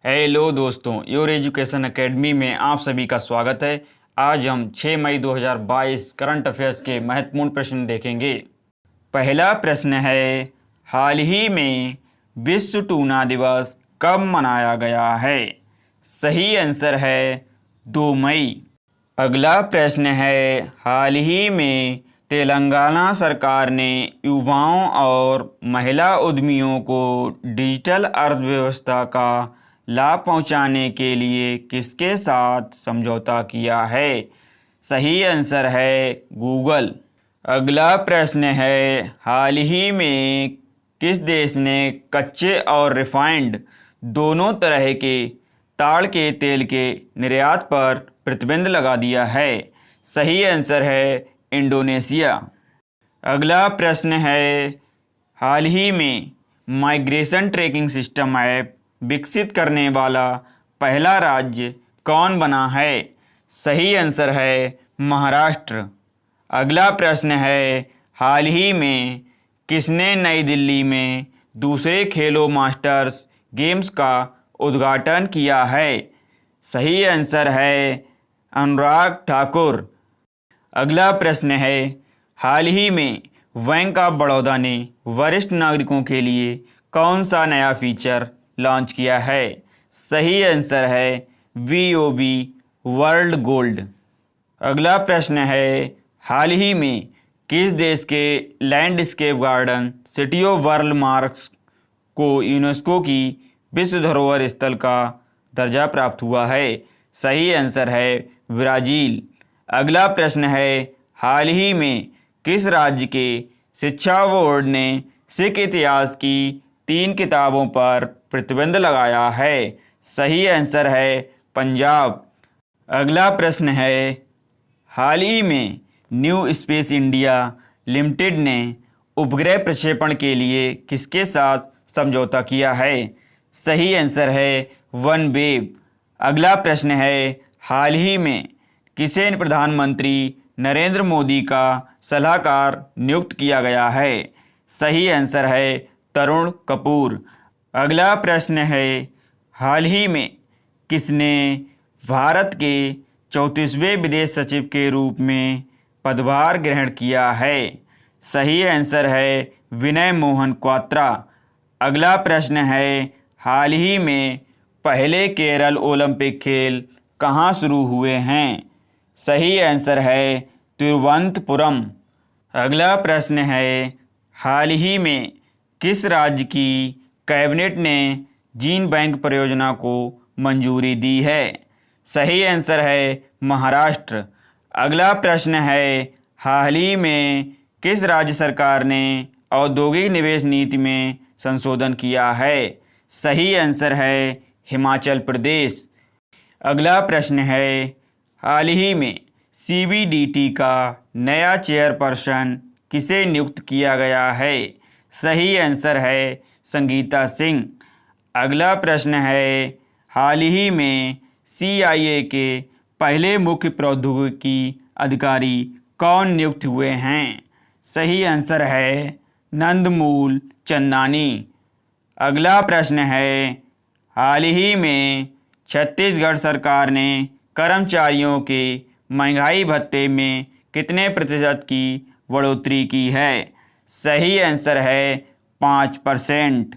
Hello दोस्तों, your education academy में आप सभी का स्वागत है। आज हम 6 मई 2022 करंट अफेयर्स के महत्वपूर्ण प्रश्न देखेंगे। पहला प्रश्न है, हाल ही में विश्व टूना दिवस कब मनाया गया है? सही आंसर है 2 मई। अगला प्रश्न है, हाल ही में तेलंगाना सरकार ने युवाओं और महिला उद्यमियों को डिजिटल अर्थव्यवस्था का लाभ पहुंचाने के लिए किसके साथ समझौता किया है? सही आंसर है गूगल। अगला प्रश्न है, हाल ही में किस देश ने कच्चे और रिफाइंड दोनों तरह के ताड़ के तेल के निर्यात पर प्रतिबंध लगा दिया है? सही आंसर है इंडोनेशिया। अगला प्रश्न है, हाल ही में माइग्रेशन ट्रैकिंग सिस्टम ऐप विकसित करने वाला पहला राज्य कौन बना है? सही आंसर है महाराष्ट्र। अगला प्रश्न है, हाल ही में किसने नई दिल्ली में दूसरे खेलो मास्टर्स गेम्स का उद्घाटन किया है? सही आंसर है अनुराग ठाकुर। अगला प्रश्न है, हाल ही में बैंक ऑफ बड़ौदा ने वरिष्ठ नागरिकों के लिए कौन सा नया फीचर लॉन्च किया है? सही आंसर है VOB वर्ल्ड गोल्ड। अगला प्रश्न है, हाल ही में किस देश के landscape garden city of world marks को यूनेस्को की विश्व धरोहर स्थल का दर्जा प्राप्त हुआ है? सही आंसर है ब्राज़ील। अगला प्रश्न है, हाल ही में किस राज्य के शिक्षा बोर्ड ने सिख इतिहास की 3 किताबों पर प्रतिबंध लगाया है? सही आंसर है पंजाब। अगला प्रश्न है, हाल ही में न्यू स्पेस इंडिया लिमिटेड ने उपग्रह प्रक्षेपण के लिए किसके साथ समझौता किया है? सही आंसर है वनवेव। अगला प्रश्न है, हाल ही में किसे प्रधानमंत्री नरेंद्र मोदी का सलाहकार नियुक्त किया गया है? सही आंसर है तरुण कपूर। अगला प्रश्न है, हाल ही में किसने भारत के 34वें विदेश सचिव के रूप में पदभार ग्रहण किया है? सही आंसर है विनय मोहन क्वात्रा। अगला प्रश्न है, हाल ही में पहले केरल ओलंपिक खेल कहाँ शुरू हुए हैं? सही आंसर है तिरुवनंतपुरम। अगला प्रश्न है, हाल ही में किस राज्य की कैबिनेट ने जीन बैंक परियोजना को मंजूरी दी है? सही आंसर है महाराष्ट्र। अगला प्रश्न है, हाल ही में किस राज्य सरकार ने औद्योगिक निवेश नीति में संशोधन किया है? सही आंसर है हिमाचल प्रदेश। अगला प्रश्न है, हाल ही में CBDT का नया चेयरपर्सन किसे नियुक्त किया गया है? सही आंसर है संगीता सिंह। अगला प्रश्न है, हाल ही में CIA के पहले मुख्य प्रौद्योगिकी अधिकारी कौन नियुक्त हुए हैं? सही आंसर है नंदमूल चंदानी। अगला प्रश्न है, हाल ही में छत्तीसगढ़ सरकार ने कर्मचारियों के महंगाई भत्ते में कितने प्रतिशत की बढ़ोतरी की है? सही आंसर है 5%।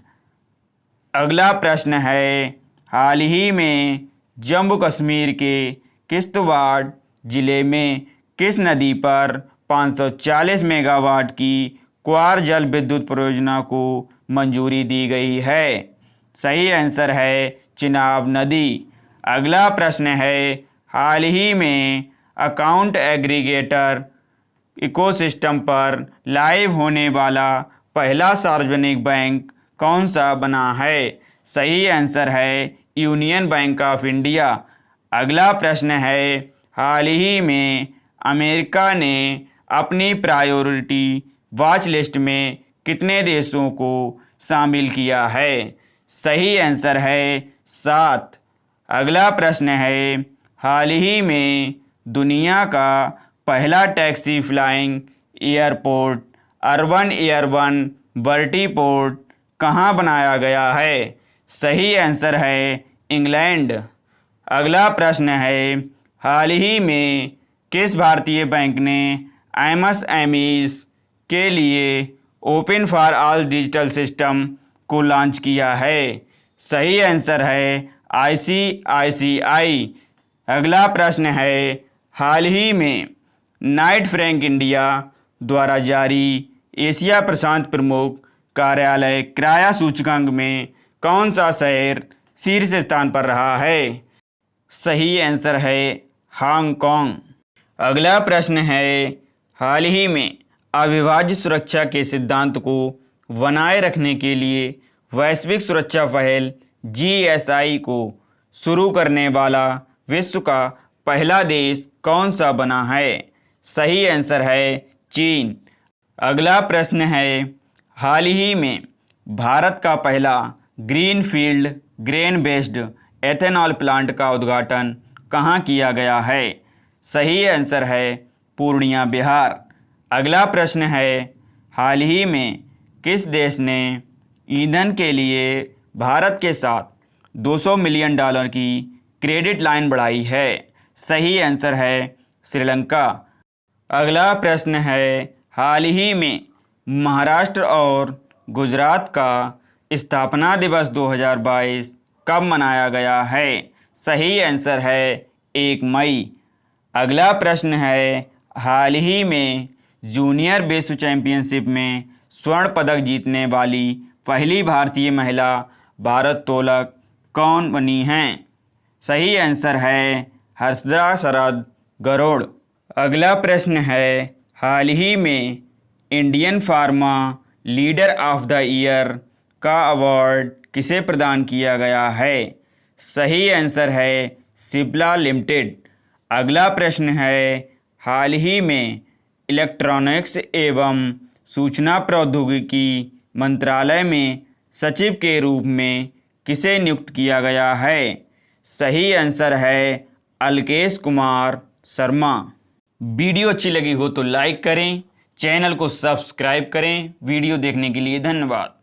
अगला प्रश्न है, हाल ही में जम्मू कश्मीर के किश्तवाड़ ज़िले में किस नदी पर 540 मेगावाट की क्वार जल विद्युत परियोजना को मंजूरी दी गई है? सही आंसर है चिनाब नदी। अगला प्रश्न है, हाल ही में अकाउंट एग्रीगेटर इकोसिस्टम पर लाइव होने वाला पहला सार्वजनिक बैंक कौन सा बना है? सही आंसर है यूनियन बैंक ऑफ इंडिया। अगला प्रश्न है, हाल ही में अमेरिका ने अपनी प्रायोरिटी वॉच लिस्ट में कितने देशों को शामिल किया है? सही आंसर है 7। अगला प्रश्न है, हाल ही में दुनिया का पहला टैक्सी फ्लाइंग एयरपोर्ट अर्बन एयरवन वर्टीपोर्ट कहाँ बनाया गया है? सही आंसर है इंग्लैंड। अगला प्रश्न है, हाल ही में किस भारतीय बैंक ने एमएसएमईज के लिए open for all digital system को लॉन्च किया है? सही आंसर है आईसीआईसीआई। अगला प्रश्न है, हाल ही में नाइट फ्रैंक इंडिया द्वारा जारी एशिया प्रशांत प्रमुख कार्यालय किराया सूचकांक में कौन सा शहर शीर्ष स्थान पर रहा है? सही आंसर है हांगकांग। अगला प्रश्न है, हाल ही में अविभाज्य सुरक्षा के सिद्धांत को बनाए रखने के लिए वैश्विक सुरक्षा पहल जीएसआई को शुरू करने वाला विश्व का पहला देश कौन सा बना है? सही आंसर है चीन। अगला प्रश्न है, हाल ही में भारत का पहला greenfield grain based ethanol plant का उद्घाटन कहाँ किया गया है? सही आंसर है पूर्णिया, बिहार। अगला प्रश्न है, हाल ही में किस देश ने ईंधन के लिए भारत के साथ $200 मिलियन की क्रेडिट लाइन बढ़ाई है? सही आंसर है श्रीलंका। अगला प्रश्न है, हाल ही में महाराष्ट्र और गुजरात का स्थापना दिवस 2022 कब मनाया गया है? सही आंसर है 1 मई। अगला प्रश्न है, हाल ही में जूनियर विश्व चैंपियनशिप में स्वर्ण पदक जीतने वाली पहली भारतीय महिला भारोत्तोलक कौन बनी हैं? सही आंसर है हर्षदा शरद गरुड़। अगला प्रश्न है, हाल ही में Indian pharma leader of the year का अवार्ड किसे प्रदान किया गया है? सही आंसर है सिप्ला लिमिटेड। अगला प्रश्न है, हाल ही में इलेक्ट्रॉनिक्स एवं सूचना प्रौद्योगिकी मंत्रालय में सचिव के रूप में किसे नियुक्त किया गया है? सही आंसर है अलकेश कुमार शर्मा। वीडियो अच्छी लगी हो तो लाइक करें, चैनल को सब्सक्राइब करें। वीडियो देखने के लिए धन्यवाद।